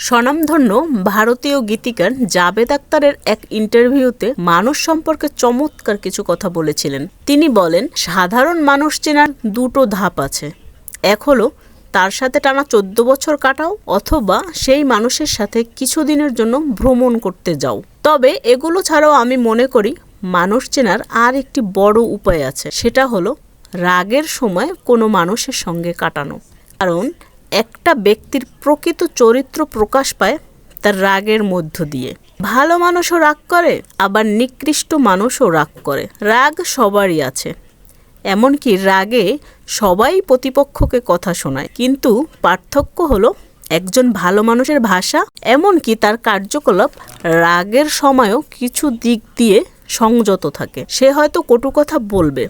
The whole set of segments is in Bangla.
স্বনামধন্য ভারতীয় গীতিকার জাভেদ আখতারের এক ইন্টারভিউতে মানুষ সম্পর্কে চমৎকার কিছু কথা বলেছিলেন। তিনি বলেন, সাধারণ মানুষ চেনার দুটো ধাপ আছে। এক হলো তার সাথে টানা 14 বছর কাটাও, অথবা সেই মানুষের সাথে কিছুদিনের জন্য ভ্রমণ করতে যাও। তবে এগুলো ছাড়াও আমি মনে করি মানুষ চেনার আর একটি বড় উপায় আছে, সেটা হলো রাগের সময় কোনো মানুষের সঙ্গে কাটানো। কারণ একটা ব্যক্তির প্রকৃত চরিত্র প্রকাশ পায় তার রাগের মধ্য দিয়ে। ভালো মানুষও রাগ করে, আবার নিকৃষ্ট মানুষও রাগ করে। রাগ সবারই আছে, এমনকি রাগে সবাই প্রতিপক্ষকে কথা শোনায়। কিন্তু পার্থক্য হলো একজন ভালো মানুষের ভাষা, এমনকি তার কার্যকলাপ রাগের সময়ও কিছু দিক দিয়ে সংযত থাকে। সে হয়তো কটু কথা বলবে,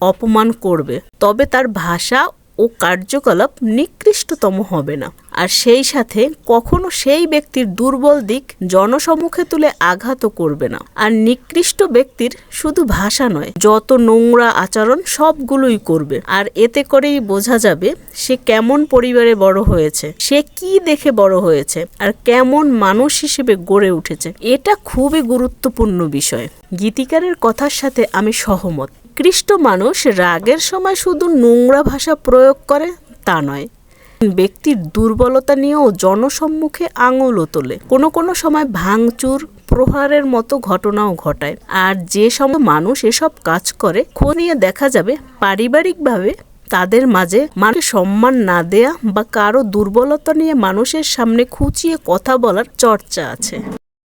অপমান করবে, তবে তার ভাষা ও কার্যকলাপ নিকৃষ্টতম হবে না। আর সেই সাথে কখনো সেই ব্যক্তির দুর্বল দিক জনসম্মুখে তুলে আঘাতও করবে না। আর নিকৃষ্ট ব্যক্তির শুধু ভাষা নয়, যত নোংরা আচরণ সবগুলোই করবে। আর এতে করেই বোঝা যাবে সে কেমন পরিবারে বড় হয়েছে, সে কি দেখে বড় হয়েছে, আর কেমন মানুষ হিসেবে গড়ে উঠেছে। এটা খুবই গুরুত্বপূর্ণ বিষয়। গীতিকারের কথার সাথে আমি সহমত। নিকৃষ্ট মানুষ রাগের সময় শুধু নোংরা ভাষা প্রয়োগ করে তা নয়, ব্যক্তির দুর্বলতা নিয়েও জনসম্মুখে আঙুলও তোলে। কোনো সময় ভাঙচুর, প্রহারের মতো ঘটনাও ঘটায়। আর যে সময় মানুষ এসব কাজ করে, খনিয়ে দেখা যাবে পারিবারিকভাবে তাদের মাঝে মানুষকে সম্মান না দেয়া বা কারো দুর্বলতা নিয়ে মানুষের সামনে খুঁচিয়ে কথা বলার চর্চা আছে।